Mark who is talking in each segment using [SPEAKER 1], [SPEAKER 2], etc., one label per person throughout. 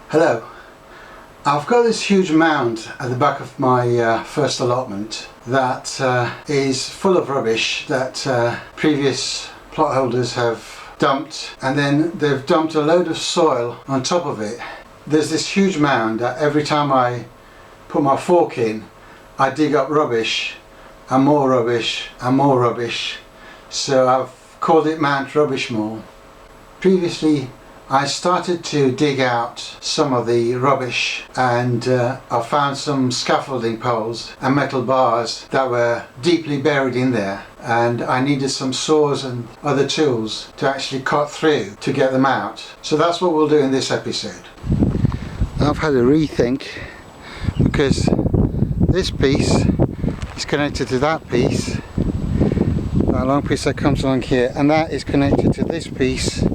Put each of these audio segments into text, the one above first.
[SPEAKER 1] Hello. I've got this huge mound at the back of my first allotment that is full of rubbish that previous plot holders have dumped, and then they've dumped a load of soil on top of it. There's this huge mound that every time I put my fork in, I dig up rubbish and more rubbish and more rubbish. So I've called it Mount Rubbishmore. Previously I started to dig out some of the rubbish, and I found some scaffolding poles and metal bars that were deeply buried in there, and I needed some saws and other tools to actually cut through to get them out. So that's what we'll do in this episode. I've had a rethink, because this piece is connected to that piece, that long piece that comes along here, and that is connected to this piece.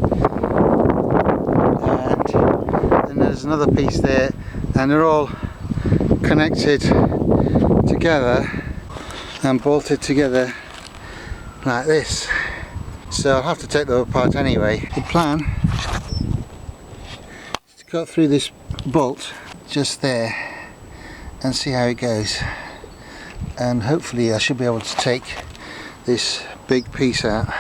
[SPEAKER 1] There's another piece there, and they're all connected together and bolted together like this. So I'll have to take them apart anyway. The plan is to go through this bolt just there and see how it goes, and hopefully I should be able to take this big piece out.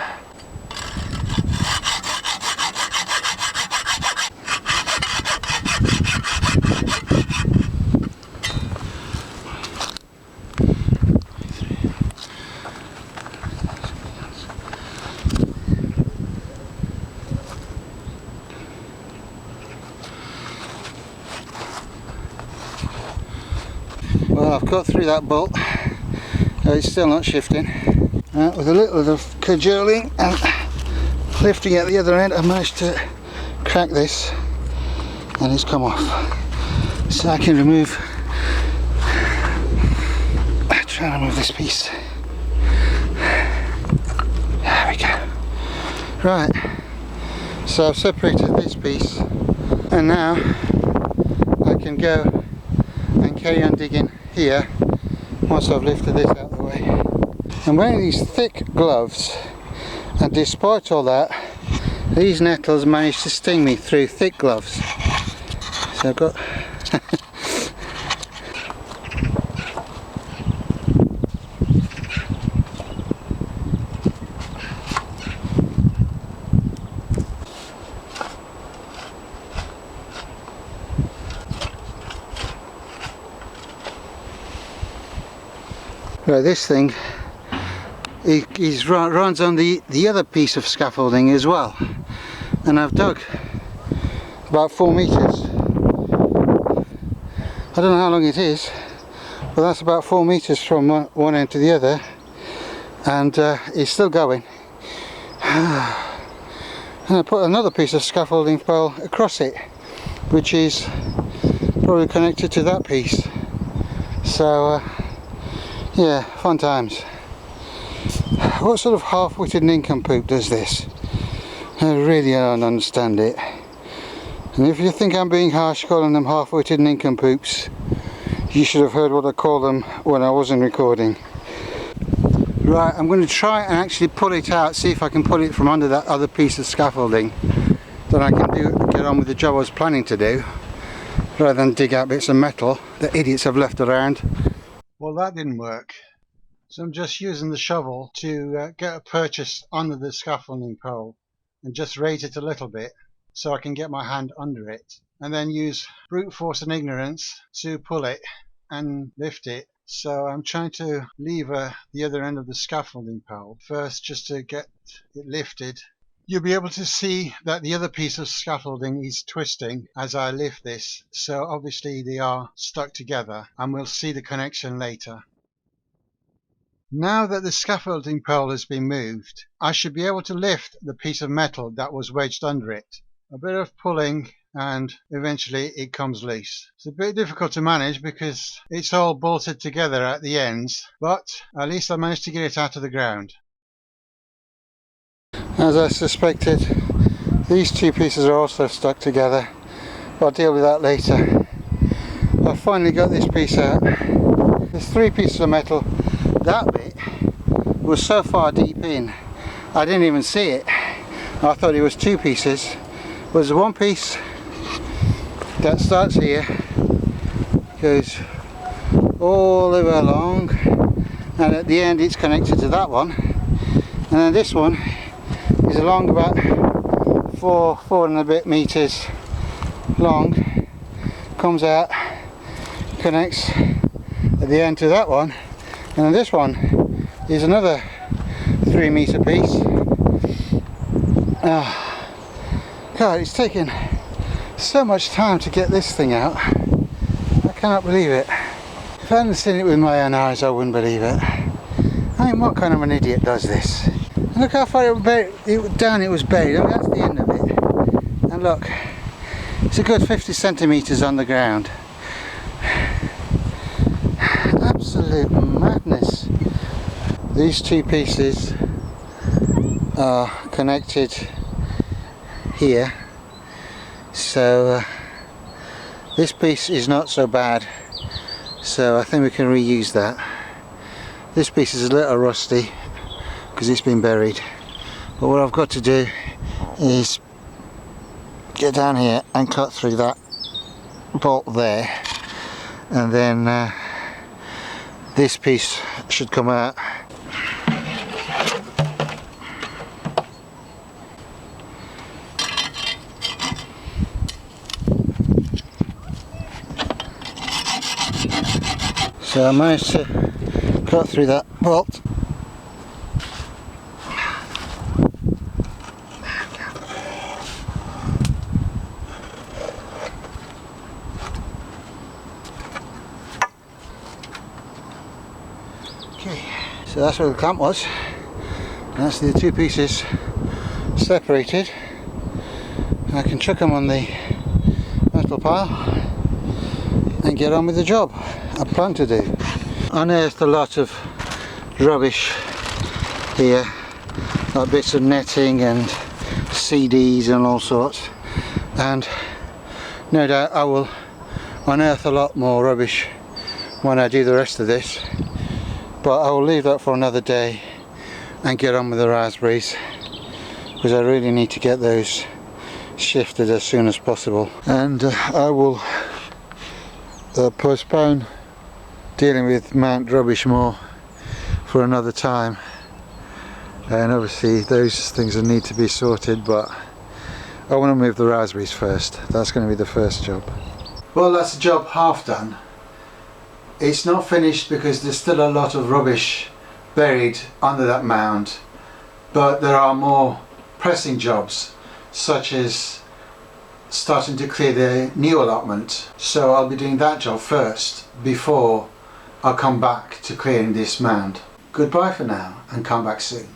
[SPEAKER 1] Well, I've got through that bolt. It's still not shifting. With a little bit of cajoling and lifting at the other end, I managed to crack this, and it's come off. So I can try and remove this piece. There we go. Right. So I've separated this piece, and now I can go and carry on digging here once I've lifted this out of the way. I'm wearing these thick gloves, and despite all that, these nettles managed to sting me through thick gloves. So I've got right, this thing runs on the other piece of scaffolding as well, and I've dug about 4 meters. I don't know how long it is, but that's about 4 meters from one end to the other, and it's still going. And I put another piece of scaffolding pole across it, which is probably connected to that piece. So yeah, fun times. What sort of half-witted nincompoop does this? I really don't understand it. And if you think I'm being harsh calling them half-witted nincompoops, you should have heard what I call them when I wasn't recording. Right, I'm going to try and actually pull it out, see if I can pull it from under that other piece of scaffolding, then I can get on with the job I was planning to do, rather than dig out bits of metal that idiots have left around. Well, that didn't work, so I'm just using the shovel to get a purchase under the scaffolding pole and just raise it a little bit so I can get my hand under it, and then use brute force and ignorance to pull it and lift it. So I'm trying to lever the other end of the scaffolding pole first, just to get it lifted. You'll be able to see that the other piece of scaffolding is twisting as I lift this, so obviously they are stuck together, and we'll see the connection later. Now that the scaffolding pole has been moved, I should be able to lift the piece of metal that was wedged under it. A bit of pulling and eventually it comes loose. It's a bit difficult to manage because it's all bolted together at the ends, but at least I managed to get it out of the ground. As I suspected, these two pieces are also stuck together. I'll deal with that later. I've finally got this piece out. There's 3 pieces of metal. That bit was so far deep in, I didn't even see it. I thought it was 2 pieces. There's one piece that starts here, goes all the way along, and at the end it's connected to that one, and then this one is along about four and a bit meters long, comes out, connects at the end to that one, and then this one is another 3 meter piece. God, it's taken so much time to get this thing out. I cannot believe it. If I hadn't seen it with my own eyes, I wouldn't believe it. I mean, what kind of an idiot does this? And look how far down it was buried. I mean, that's the end of it. And look, it's a good 50 centimeters on the ground. Absolute madness. These two pieces are connected here, so this piece is not so bad, so I think we can reuse that. This piece is a little rusty because it's been buried, but what I've got to do is get down here and cut through that bolt there, and then this piece should come out. So I managed to cut through that bolt. Okay, so that's where the clamp was. And that's the two pieces separated. And I can chuck them on the metal pile and get on with the job I plan to do. I unearthed a lot of rubbish here, like bits of netting and CDs and all sorts, and no doubt I will unearth a lot more rubbish when I do the rest of this, but I will leave that for another day and get on with the raspberries, because I really need to get those shifted as soon as possible. And I will postpone dealing with Mount Rubbishmore for another time, and obviously those things will need to be sorted, but I want to move the raspberries first. That's going to be the first job. Well, that's the job half done. It's not finished because there's still a lot of rubbish buried under that mound, but there are more pressing jobs, such as starting to clear the new allotment, so I'll be doing that job first before I'll come back to clearing this mound. Goodbye for now, and come back soon.